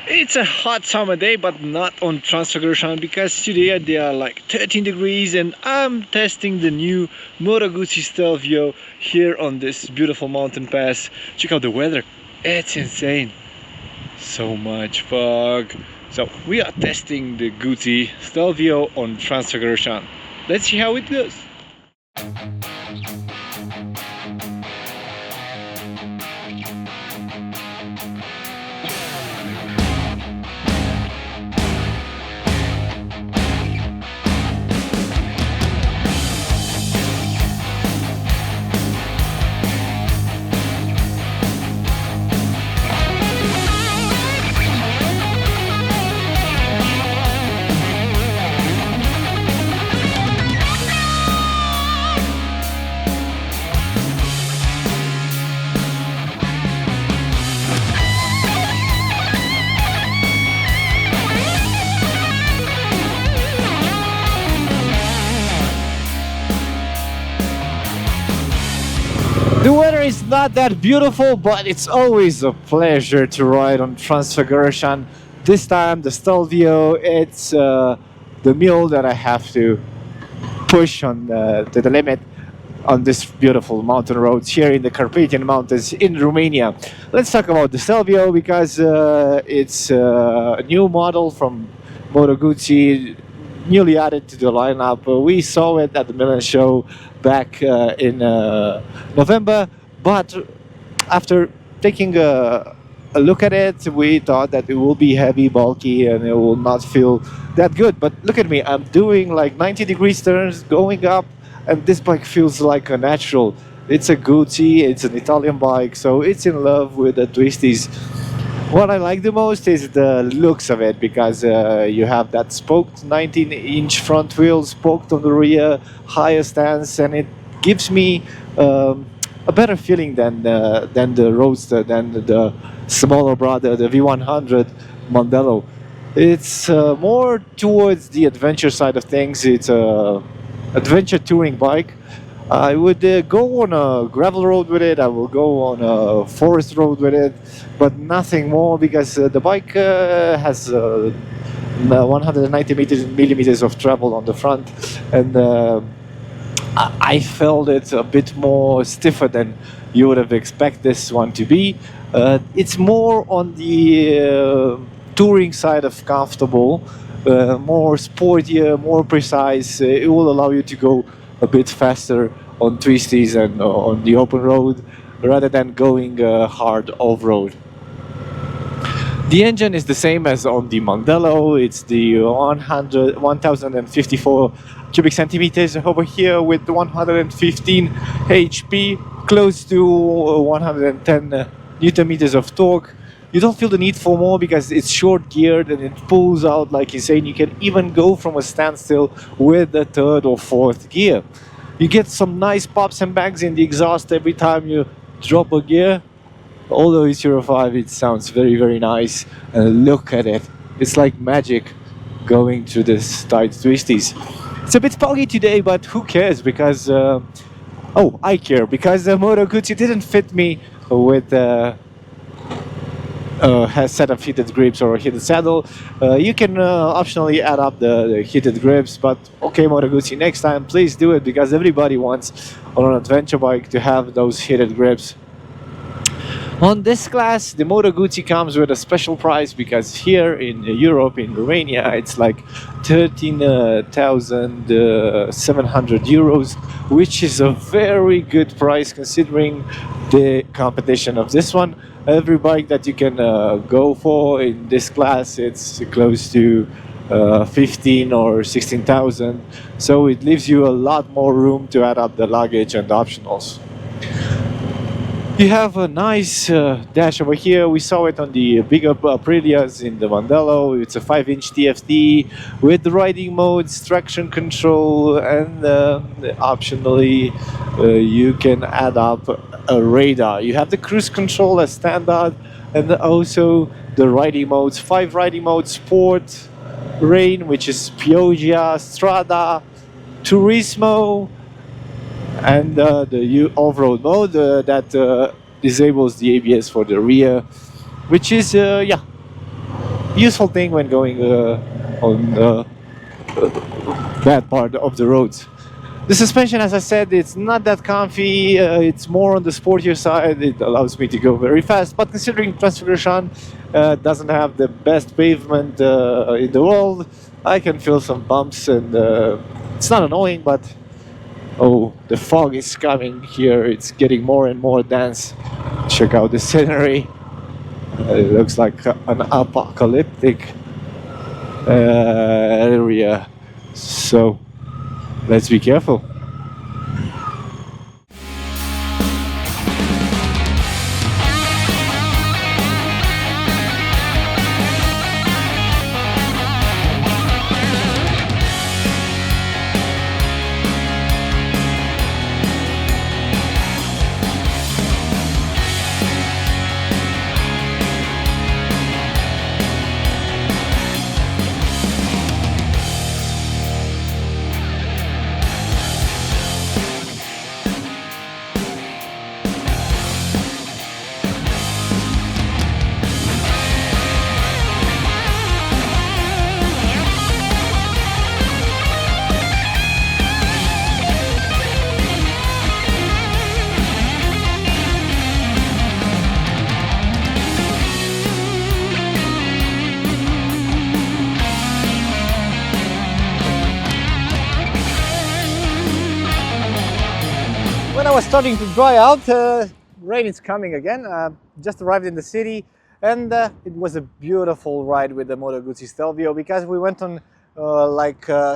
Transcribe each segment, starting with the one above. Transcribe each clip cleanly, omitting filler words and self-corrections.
It's a hot summer day, but not on Transfagarasan because today they are like 13 degrees and I'm testing the new Moto Guzzi Stelvio here on this beautiful mountain pass. Check out the weather, it's insane. So much fog. So we are testing the Guzzi Stelvio on Transfagarasan. Let's see how it goes. The weather is not that beautiful, but it's always a pleasure to ride on Transfagarasan. This time the Stelvio, it's the mule that I have to push on to the limit on this beautiful mountain roads here in the Carpathian Mountains in Romania. Let's talk about the Stelvio because it's a new model from Moto Guzzi, newly added to the lineup. We saw it at the Milan show back in November, but after taking a look at it, we thought that it will be heavy, bulky, and it will not feel that good. But look at me, I'm doing like 90-degree turns going up, and this bike feels like a natural. It's a Guzzi, it's an Italian bike, so it's in love with the twisties. What I like the most is the looks of it because you have that spoked 19-inch front wheel, spoked on the rear, higher stance, and it gives me a better feeling than the Roadster, than the smaller brother, the V100 Mandello. It's more towards the adventure side of things. It's a adventure touring bike. I would go on a gravel road with it, I will go on a forest road with it, but nothing more because the bike has 190 millimeters of travel on the front, and I felt it a bit more stiffer than you would have expected this one to be. It's more on the touring side of comfortable, more sportier, more precise. It will allow you to go a bit faster on twisties and on the open road rather than going hard off-road. The engine is the same as on the Mandello. It's the 1054 cubic centimeters over here with 115 HP, close to 110 Newton meters of torque. You don't feel the need for more because it's short geared and it pulls out like insane. You can even go from a standstill with the third or fourth gear. You get some nice pops and bangs in the exhaust every time you drop a gear. Although it's Euro 5, it sounds very, very nice. And look at it. It's like magic going through this tight twisties. It's a bit foggy today, but who cares? Because, oh, I care. Because the Moto Guzzi didn't fit me with has set of heated grips or a heated saddle. You can optionally add up the heated grips, but okay, Moto Guzzi, next time please do it because everybody wants on an adventure bike to have those heated grips. On this class, the Moto Guzzi comes with a special price because here in Europe, in Romania, it's like 13,700 euros, which is a very good price considering the competition of this one. Every bike that you can go for in this class, it's close to 15 or 16,000, so it leaves you a lot more room to add up the luggage and the optionals. You have a nice dash over here. We saw it on the bigger Aprilias in the Mandello. It's a 5-inch TFT with the riding modes, traction control, and optionally you can add up a radar. You have the cruise control as standard, and also the riding modes. 5 riding modes: Sport, Rain, which is Pioggia, Strada, Turismo, and the off-road mode that disables the ABS for the rear, which is yeah, useful thing when going on that part of the roads. The suspension, as I said, it's not that comfy. It's more on the sportier side. It allows me to go very fast. But considering Transfagarasan doesn't have the best pavement in the world, I can feel some bumps, and it's not annoying. But oh, the fog is coming here. It's getting more and more dense. Check out the scenery. It looks like an apocalyptic area. So let's be careful. When I was starting to dry out, rain is coming again. Just arrived in the city, and it was a beautiful ride with the Moto Guzzi Stelvio, because we went on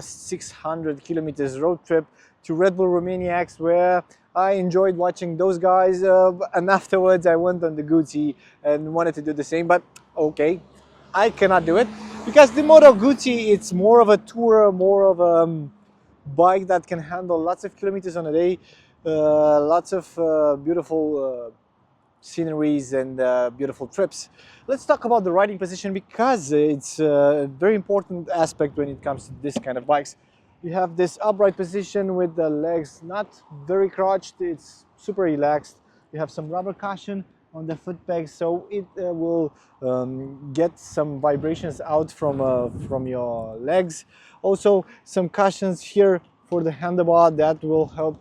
600 kilometers road trip to Red Bull Romaniacs, where I enjoyed watching those guys, and afterwards I went on the Guzzi and wanted to do the same, but okay, I cannot do it because the Moto Guzzi, it's more of a tourer, more of a bike that can handle lots of kilometers on a day. Lots of beautiful sceneries and beautiful trips. Let's talk about the riding position, because it's a very important aspect when it comes to this kind of bikes. You have this upright position with the legs not very crouched, it's super relaxed. You have some rubber cushion on the foot pegs, so it will get some vibrations out from your legs. Also some cushions here for the handlebar that will help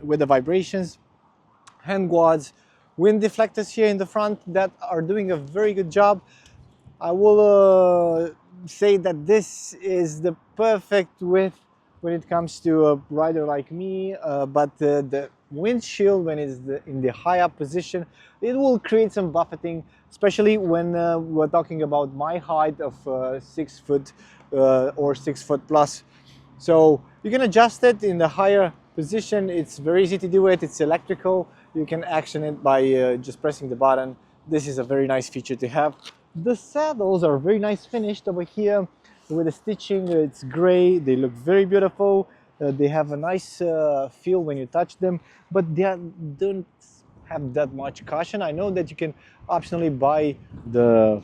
with the vibrations. Hand guards, wind deflectors here in the front that are doing a very good job. I will say that this is the perfect width when it comes to a rider like me, but the windshield, when it's in the high up position, it will create some buffeting, especially when we're talking about my height of 6 foot or 6 foot plus. So you can adjust it in the higher position. It's very easy to do it. It's electrical. You can action it by just pressing the button. This is a very nice feature to have. The saddles are very nice finished over here with the stitching. It's gray. They look very beautiful. They have a nice feel when you touch them, but they don't have that much cushion. I know that you can optionally buy the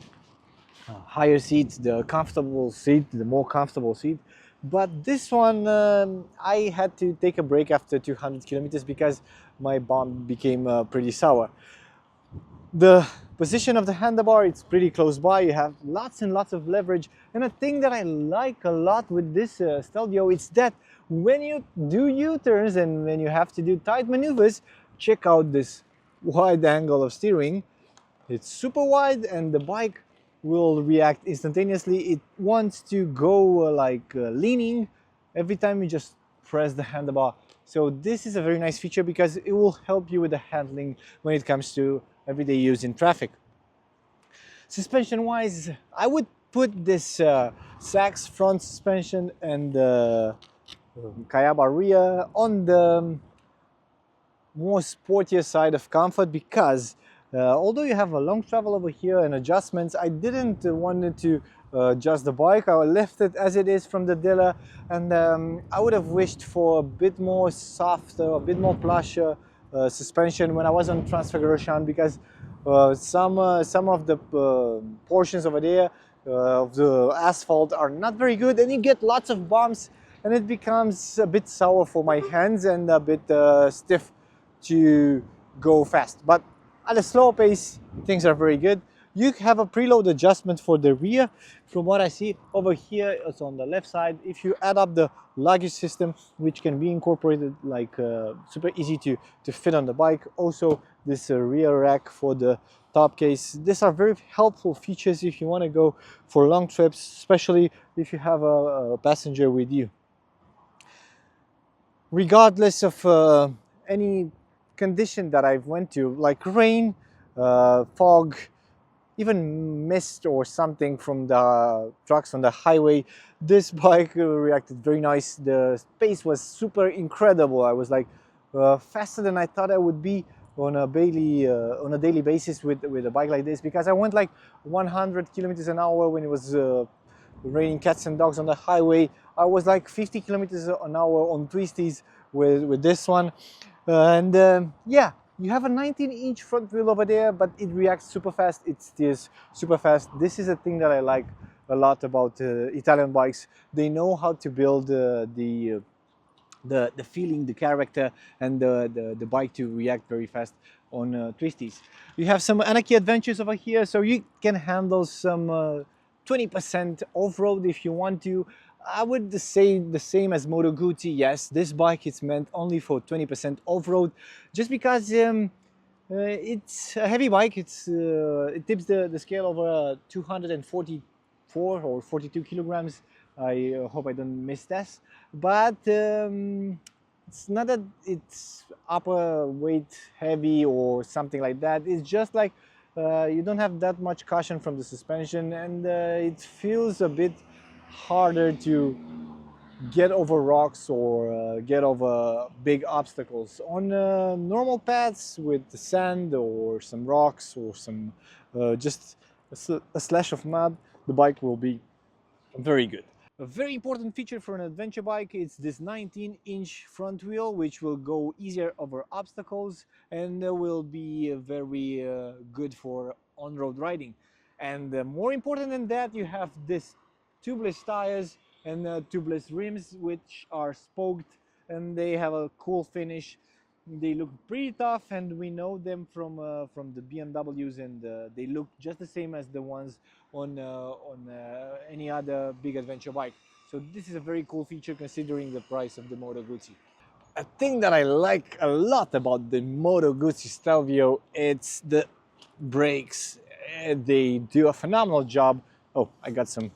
higher seats, the comfortable seat, the more comfortable seat. But this one, I had to take a break after 200 kilometers because my bum became pretty sour. The position of the handlebar, it's pretty close by. You have lots and lots of leverage. And a thing that I like a lot with this Stelvio is that when you do U-turns and when you have to do tight maneuvers, check out this wide angle of steering. It's super wide, and the bike will react instantaneously. It wants to go leaning every time you just press the handlebar. So this is a very nice feature because it will help you with the handling when it comes to everyday use in traffic. Suspension wise, I would put this Sachs front suspension and Kayaba rear on the more sportier side of comfort, because although you have a long travel over here and adjustments, I didn't want to adjust the bike. I left it as it is from the dealer, and I would have wished for a bit more softer, a bit more plusher suspension when I was on Transfagarasan, because some of the portions over there of the asphalt are not very good, and you get lots of bumps, and it becomes a bit sour for my hands and a bit stiff to go fast. But at a slow pace, things are very good. You have a preload adjustment for the rear. From what I see over here, it's on the left side. If you add up the luggage system, which can be incorporated like super easy to fit on the bike. Also, this rear rack for the top case. These are very helpful features if you want to go for long trips, especially if you have a passenger with you. Regardless of any condition that I've went to, like rain, fog, even mist or something from the trucks on the highway, this bike reacted very nice. The pace was super incredible. I was like faster than I thought I would be on a daily basis with a bike like this, because I went like 100 kilometers an hour when it was raining cats and dogs on the highway. I was like 50 kilometers an hour on twisties with this one. Yeah, you have a 19-inch front wheel over there, but it reacts super fast. It steers super fast. This is a thing that I like a lot about Italian bikes. They know how to build the feeling, the character, and the bike to react very fast on twisties. You have some Anarchy Adventures over here, so you can handle some 20% off-road if you want to. I would say the same as Moto Guzzi. Yes, this bike is meant only for 20% off-road, just because it's a heavy bike. It tips the scale over 244 or 42 kilograms. I hope I don't miss this, but it's not that it's upper weight heavy or something like that. It's just like you don't have that much cushion from the suspension, and it feels a bit harder to get over rocks or get over big obstacles. On normal paths with the sand or some rocks or some just a slash of mud, the bike will be very good. A very important feature for an adventure bike is this 19-inch front wheel, which will go easier over obstacles and will be very good for on-road riding. And more important than that, you have this tubeless tires and tubeless rims, which are spoked, and they have a cool finish. They look pretty tough, and we know them from the BMWs, and they look just the same as the ones on any other big adventure bike. So this is a very cool feature considering the price of the Moto Guzzi. A thing that I like a lot about the Moto Guzzi Stelvio, it's the brakes. They do a phenomenal job. Oh, I got some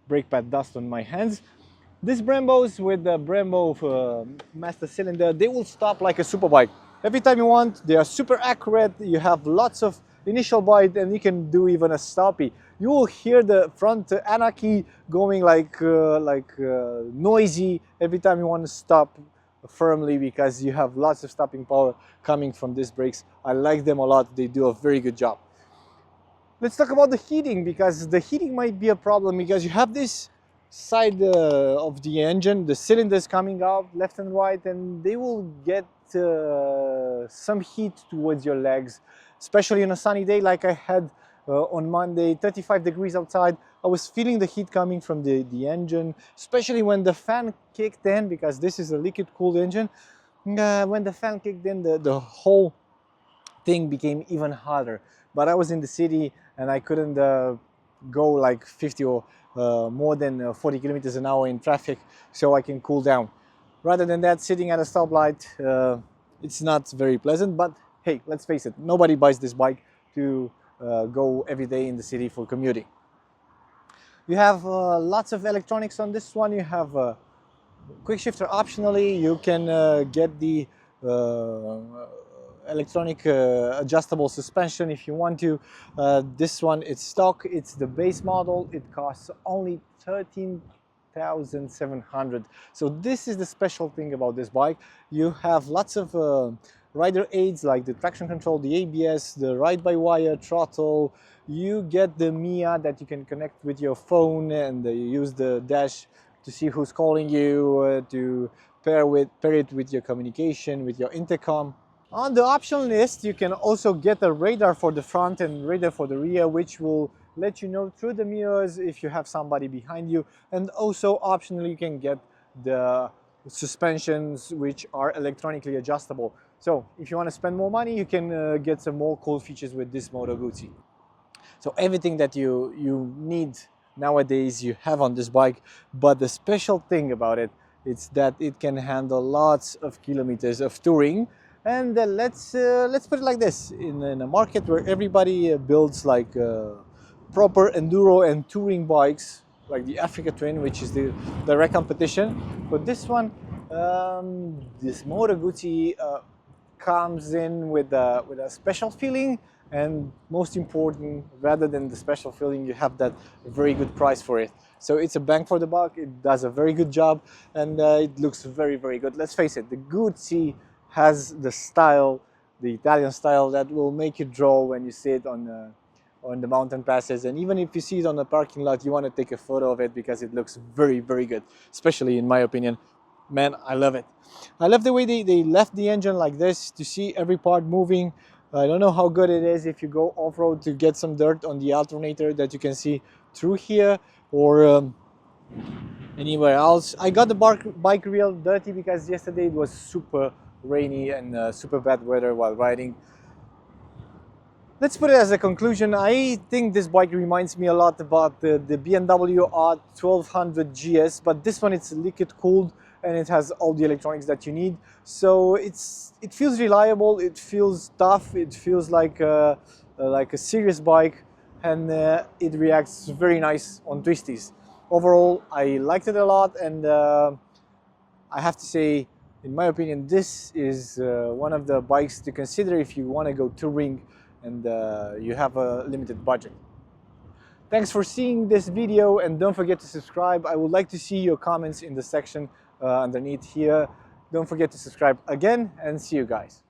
brake pad dust on my hands. These Brembos with the Brembo master cylinder, they will stop like a superbike. Every time you want, they are super accurate. You have lots of initial bite, and you can do even a stoppie. You will hear the front anarchy going like noisy every time you want to stop firmly, because you have lots of stopping power coming from these brakes. I like them a lot. They do a very good job. Let's talk about the heating, because the heating might be a problem, because you have this side of the engine, the cylinders coming out left and right, and they will get some heat towards your legs, especially on a sunny day like I had on Monday, 35 degrees outside. I was feeling the heat coming from the engine, especially when the fan kicked in, because this is a liquid cooled engine. When the fan kicked in, the whole thing became even hotter. But I was in the city and I couldn't go like 50 or more than 40 kilometers an hour in traffic, so I can cool down. Rather than that, sitting at a stoplight, it's not very pleasant. But hey, let's face it, nobody buys this bike to go every day in the city for commuting. You have lots of electronics on this one. You have quick shifter optionally. You can get the electronic adjustable suspension if you want to. This one, it's stock, it's the base model. It costs only 13,700. So this is the special thing about this bike. You have lots of rider aids like the traction control, the ABS, the ride-by-wire throttle. You get the Mia that you can connect with your phone, and you use the dash to see who's calling you, to pair it with your communication, with your intercom. On the optional list, you can also get a radar for the front and radar for the rear, which will let you know through the mirrors if you have somebody behind you. And also optionally, you can get the suspensions, which are electronically adjustable. So if you want to spend more money, you can get some more cool features with this Moto Guzzi. So everything that you need nowadays you have on this bike, but the special thing about it is that it can handle lots of kilometers of touring. And let's put it like this: in a market where everybody builds like proper enduro and touring bikes, like the Africa Twin, which is the direct competition. But this one, this Moto Guzzi comes in with a special feeling, and most important, rather than the special feeling, you have that very good price for it. So it's a bang for the buck. It does a very good job, and it looks very, very good. Let's face it, the Guzzi has the style, the Italian style, that will make you draw when you see it on the mountain passes. And even if you see it on the parking lot, you want to take a photo of it because it looks very, very good, especially in my opinion. Man, I love it. I love the way they left the engine like this to see every part moving. I don't know how good it is if you go off-road to get some dirt on the alternator that you can see through here, or anywhere else. I got the bike real dirty because yesterday it was super rainy and super bad weather while riding. Let's put it as a conclusion. I think this bike reminds me a lot about the BMW R1200 GS, but this one, it's liquid cooled and it has all the electronics that you need. So it feels reliable, it feels tough, it feels like a serious bike, and it reacts very nice on twisties. Overall, I liked it a lot, and I have to say, in my opinion, this is one of the bikes to consider if you want to go touring and you have a limited budget. Thanks for seeing this video, and don't forget to subscribe. I would like to see your comments in the section underneath here. Don't forget to subscribe again, and see you guys.